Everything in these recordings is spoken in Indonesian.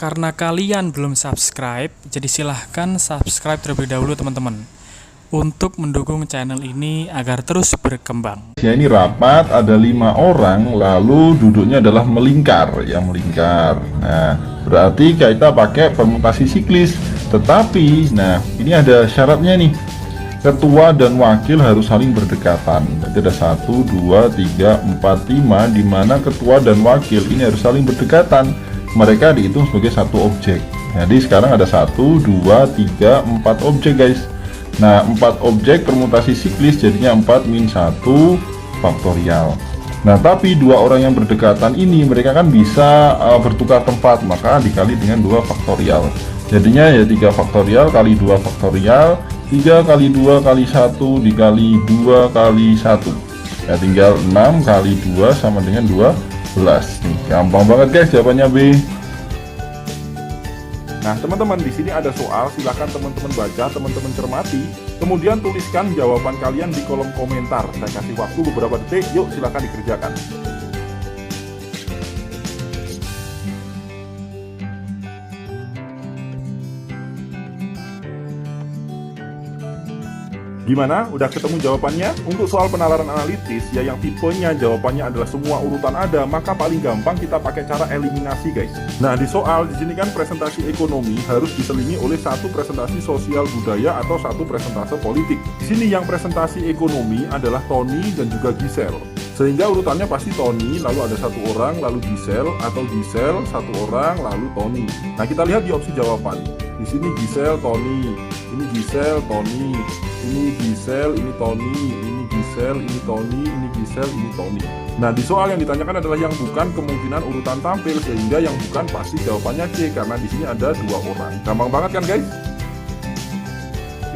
Karena kalian belum subscribe, jadi silahkan subscribe terlebih dahulu teman-teman, untuk mendukung channel ini agar terus berkembang. Ya, ini rapat, ada 5 orang, lalu duduknya adalah melingkar, ya melingkar. Nah, berarti kita pakai permutasi siklis. Tetapi, nah ini ada syaratnya nih. Ketua dan wakil harus saling berdekatan. Berarti ada 1, 2, 3, 4, 5, di mana ketua dan wakil ini harus saling berdekatan. Mereka dihitung sebagai satu objek. Jadi sekarang ada 1, 2, 3, 4 objek guys. Nah, 4 objek permutasi siklis jadinya 4 min 1 faktorial. Nah, tapi dua orang yang berdekatan ini mereka kan bisa bertukar tempat, maka dikali dengan 2 faktorial. Jadinya ya 3 faktorial kali 2 faktorial, 3 kali 2 kali 1 dikali 2 kali 1. Ya tinggal 6 kali 2 sama dengan 12. Nih, gampang banget guys jawabannya B. Nah, teman-teman, di sini ada soal, silakan teman-teman baca, teman-teman cermati, kemudian tuliskan jawaban kalian di kolom komentar. Saya kasih waktu beberapa detik, yuk silakan dikerjakan. Gimana? Udah ketemu jawabannya? Untuk soal penalaran analitis, ya yang tipenya jawabannya adalah semua urutan ada, maka paling gampang kita pakai cara eliminasi guys. Nah, di soal di sini kan presentasi ekonomi harus diselingi oleh satu presentasi sosial budaya atau satu presentase politik. Di sini yang presentasi ekonomi adalah Tony dan juga Gisel. Sehingga urutannya pasti Tony, lalu ada satu orang, lalu Gisel, atau Gisel, satu orang, lalu Tony. Nah, kita lihat di opsi jawaban. Di sini Gisel, Tony, ini Gisel, Tony, ini Gisel, ini Tony, ini Gisel, ini Tony, ini Gisel, ini Tony. Nah, di soal yang ditanyakan adalah yang bukan, kemungkinan urutan tampil, sehingga yang bukan pasti jawabannya C, karena di sini ada 2 orang. Gampang banget kan guys?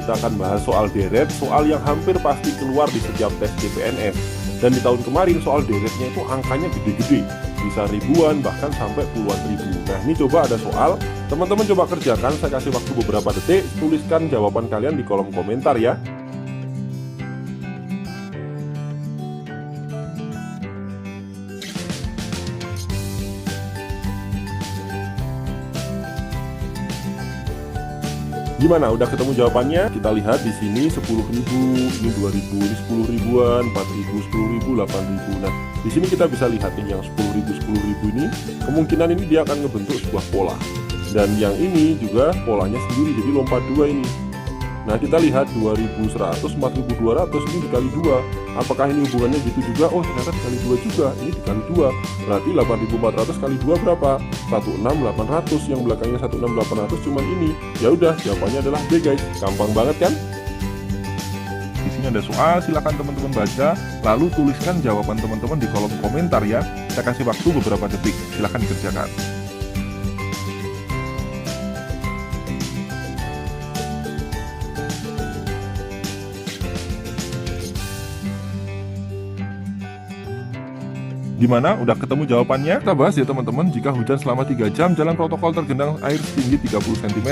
Kita akan bahas soal deret, soal yang hampir pasti keluar di setiap tes CPNS. Dan di tahun kemarin soal deretnya itu angkanya gede-gede, bisa ribuan bahkan sampai puluhan ribu. Nah, ini coba ada soal, teman-teman coba kerjakan, saya kasih waktu beberapa detik, tuliskan jawaban kalian di kolom komentar ya. Gimana? Udah ketemu jawabannya? Kita lihat di sini 10.000, ini 2.000, ini 10 ribuan, 4.000, 10.000, 8.000. Nah, di sini kita bisa lihat nih yang 10.000 ini kemungkinan ini dia akan ngebentuk sebuah pola. Dan yang ini juga polanya sendiri, jadi lompat 2 ini. Nah, kita lihat 2.100, 4.200 ini dikali 2. Apakah ini hubungannya gitu juga? Oh, ternyata dikali 2 juga. Ini dikali 2. Berarti 8.400 kali 2 berapa? 16.800. Yang belakangnya 16.800 cuman ini. Ya udah, jawabannya adalah B guys. Gampang banget kan? Di sini ada soal, silakan teman-teman baca, lalu tuliskan jawaban teman-teman di kolom komentar ya. Saya kasih waktu beberapa detik. Silakan dikerjakan. Gimana? Udah ketemu jawabannya? Kita bahas ya teman-teman, jika hujan selama 3 jam, jalan protokol tergenang air setinggi 30 cm.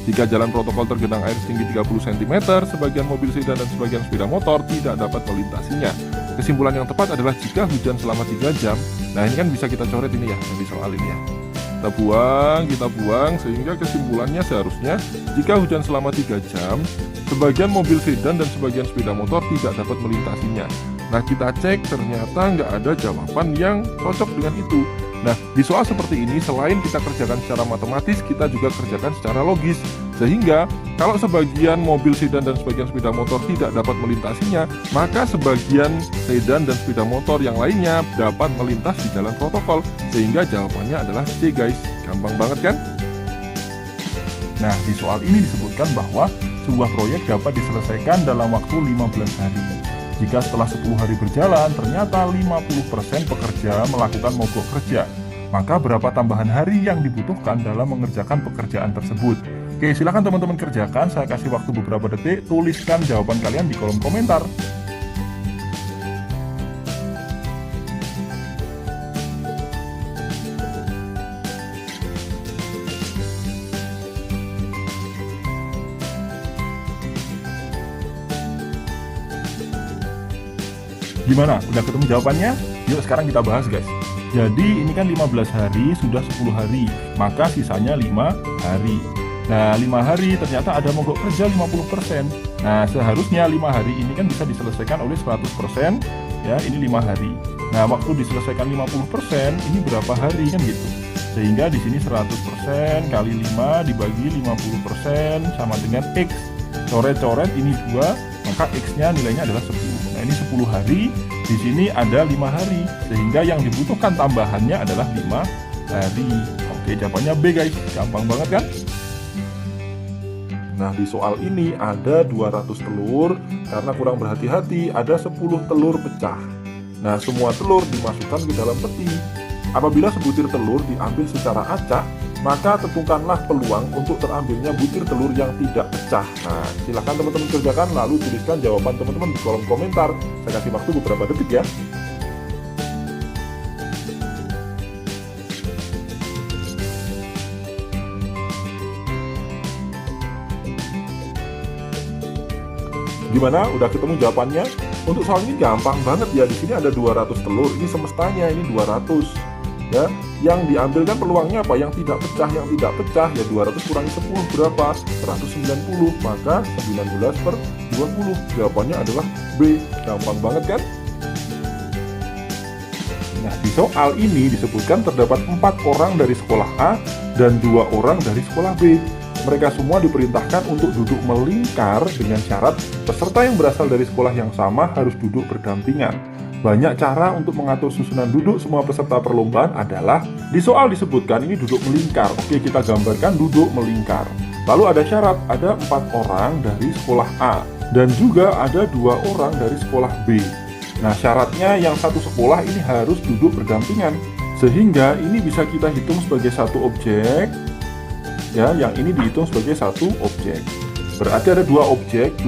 Jika jalan protokol tergenang air setinggi 30 cm, sebagian mobil sedan dan sebagian sepeda motor tidak dapat melintasinya. Kesimpulan yang tepat adalah jika hujan selama 3 jam, nah ini kan bisa kita coret ini ya, di soal ini ya. Kita buang, sehingga kesimpulannya seharusnya jika hujan selama 3 jam, sebagian mobil sedan dan sebagian sepeda motor tidak dapat melintasinya. Nah, kita cek ternyata nggak ada jawaban yang cocok dengan itu. Nah, di soal seperti ini selain kita kerjakan secara matematis, kita juga kerjakan secara logis. Sehingga kalau sebagian mobil sedan dan sebagian sepeda motor tidak dapat melintasinya, maka sebagian sedan dan sepeda motor yang lainnya dapat melintas di jalan protokol. Sehingga jawabannya adalah C guys. Gampang banget kan? Nah, di soal ini disebutkan bahwa sebuah proyek dapat diselesaikan dalam waktu 15 hari. Jika setelah 10 hari berjalan, ternyata 50% pekerja melakukan mogok kerja, maka berapa tambahan hari yang dibutuhkan dalam mengerjakan pekerjaan tersebut? Oke, silakan teman-teman kerjakan, saya kasih waktu beberapa detik, tuliskan jawaban kalian di kolom komentar. Gimana? Udah ketemu jawabannya? Yuk sekarang kita bahas guys. Jadi ini kan 15 hari sudah 10 hari, maka sisanya 5 hari. Nah, 5 hari ternyata ada mogok kerja 50%. Nah, seharusnya 5 hari ini kan bisa diselesaikan oleh 100%, ya, ini 5 hari. Nah, waktu diselesaikan 50%, ini berapa hari kan gitu. Sehingga di sini 100% kali 5 dibagi 50% sama dengan X. Coret-coret ini 2, maka X-nya nilainya adalah 10. Nah, ini 10 hari, di sini ada 5 hari. Sehingga yang dibutuhkan tambahannya adalah 5 hari. Oke, jawabannya B guys. Gampang banget kan? Nah, di soal ini ada 200 telur, karena kurang berhati-hati ada 10 telur pecah. Nah, semua telur dimasukkan ke dalam peti. Apabila sebutir telur diambil secara acak, maka tentukanlah peluang untuk terambilnya butir telur yang tidak pecah. Nah, silakan teman-teman kerjakan, lalu tuliskan jawaban teman-teman di kolom komentar. Saya kasih waktu beberapa detik ya. Gimana? Udah ketemu jawabannya? Untuk soal ini gampang banget ya. Di sini ada 200 telur. Ini semestanya ini 200. Ya, yang diambil kan peluangnya apa? Yang tidak pecah, ya 200 kurangi 10 berapa? 190. Maka 19/20. Jawabannya adalah B. Gampang banget kan? Nah, di soal ini disebutkan terdapat 4 orang dari sekolah A dan 2 orang dari sekolah B. Mereka semua diperintahkan untuk duduk melingkar dengan syarat peserta yang berasal dari sekolah yang sama harus duduk berdampingan. Banyak cara untuk mengatur susunan duduk semua peserta perlombaan adalah di soal disebutkan ini duduk melingkar. Oke, kita gambarkan duduk melingkar. Lalu ada syarat, ada 4 orang dari sekolah A dan juga ada 2 orang dari sekolah B. Nah, syaratnya yang satu sekolah ini harus duduk berdampingan. Sehingga ini bisa kita hitung sebagai satu objek. Ya, yang ini dihitung sebagai satu objek. Berarti ada 2 objek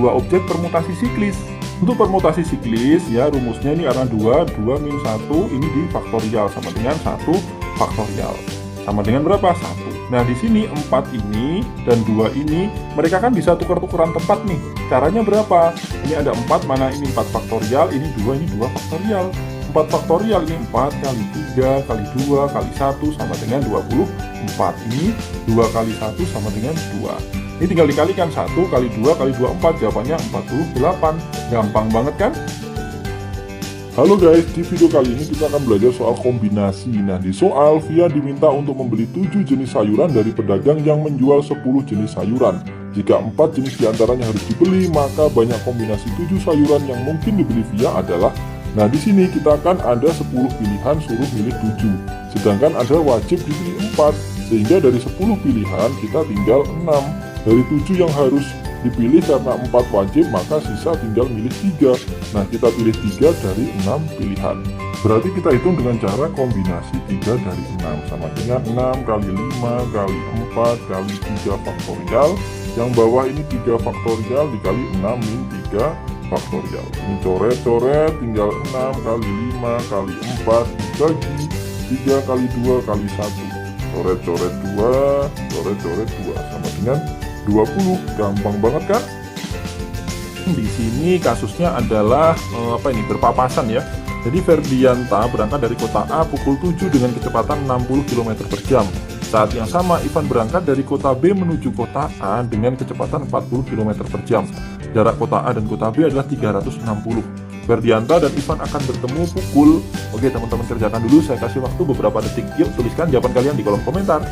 permutasi siklis. Untuk permutasi siklis, ya rumusnya ini karena 2 minus 1 ini difaktorial sama dengan 1 faktorial. Sama dengan berapa? 1. Nah, di sini 4 ini dan 2 ini, mereka kan bisa tukar-tukeran tempat nih. Caranya berapa? Ini ada 4, mana ini 4 faktorial, ini 2 faktorial. 4 faktorial ini 4 kali 3 kali 2 kali 1 sama dengan 24. Ini 2 kali 1 sama dengan 2. Ini tinggal dikalikan 1 kali 2 kali 24, jawabannya 48. Gampang banget kan? Halo guys, di video kali ini kita akan belajar soal kombinasi. Nah, di soal Via diminta untuk membeli 7 jenis sayuran dari pedagang yang menjual 10 jenis sayuran. Jika 4 jenis diantaranya harus dibeli, maka banyak kombinasi 7 sayuran yang mungkin dibeli Via adalah. Nah, di sini kita akan ada 10 pilihan suruh milih 7. Sedangkan ada wajib dipilih 4. Sehingga dari 10 pilihan kita tinggal 6. Dari 7 yang harus dipilih karena 4 wajib, maka sisa tinggal milih 3. Nah, kita pilih 3 dari 6 pilihan. Berarti kita hitung dengan cara kombinasi 3 dari 6. Sama dengan 6 kali 5 kali 4 kali 3 faktorial. Yang bawah ini 3 faktorial dikali 6 min 3 faktorial. Ini coret-coret, tinggal 6 kali 5 kali 4 dibagi 3 kali 2 kali 1. Coret-coret 2, coret-coret 2 sama dengan 20. Gampang banget kan? Di sini kasusnya adalah berpapasan ya. Jadi Ferdianta berangkat dari kota A pukul 7 dengan kecepatan 60 km per jam. Saat yang sama, Ivan berangkat dari kota B menuju kota A dengan kecepatan 40 km per jam. Jarak kota A dan kota B adalah 360. Ferdianta dan Ivan akan bertemu pukul. Oke, teman-teman kerjakan dulu, saya kasih waktu beberapa detik. Yuk, tuliskan jawaban kalian di kolom komentar.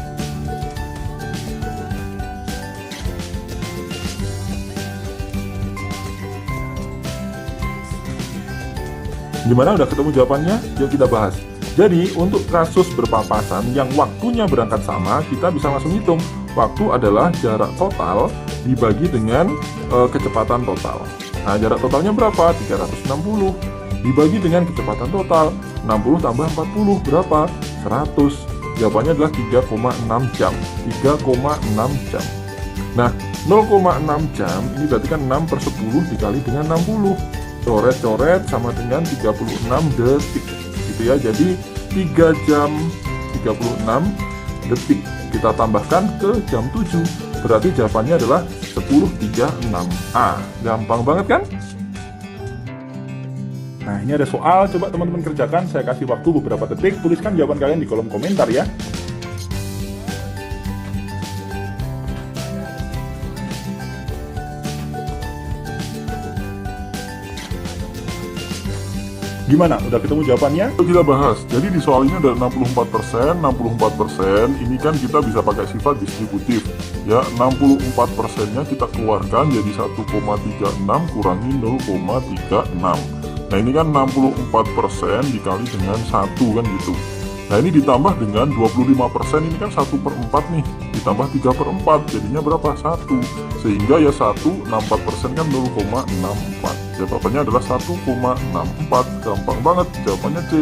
Gimana, udah ketemu jawabannya? Yuk kita bahas. Jadi, untuk kasus berpapasan yang waktunya berangkat sama, kita bisa langsung hitung. Waktu adalah jarak total dibagi dengan kecepatan total. Nah, jarak totalnya berapa? 360. Dibagi dengan kecepatan total. 60 tambah 40 berapa? 100. Jawabannya adalah 3,6 jam. 3,6 jam. Nah, 0,6 jam ini berarti kan 6 per 10 dikali dengan 60. Coret-coret sama dengan 36 detik. Gitu ya, jadi 3 jam 36 detik kita tambahkan ke jam 7, berarti jawabannya adalah 10.36. Gampang banget kan? Nah, ini ada soal, coba teman-teman kerjakan. Saya kasih waktu beberapa detik, tuliskan jawaban kalian di kolom komentar ya. Gimana? Udah ketemu jawabannya? Yuk kita bahas. Jadi di soal ini ada 64%, 64%. Ini kan kita bisa pakai sifat distributif. Ya, 64%-nya kita keluarkan jadi 1,36 kurangi 0,36. Nah, ini kan 64% dikali dengan 1 kan gitu. Nah, ini ditambah dengan 25%, ini kan 1/4 nih. Ditambah 3/4, jadinya berapa? 1. Sehingga ya 1/64% kan 0,64. Jawabannya adalah 1,64. Gampang banget, jawabannya C.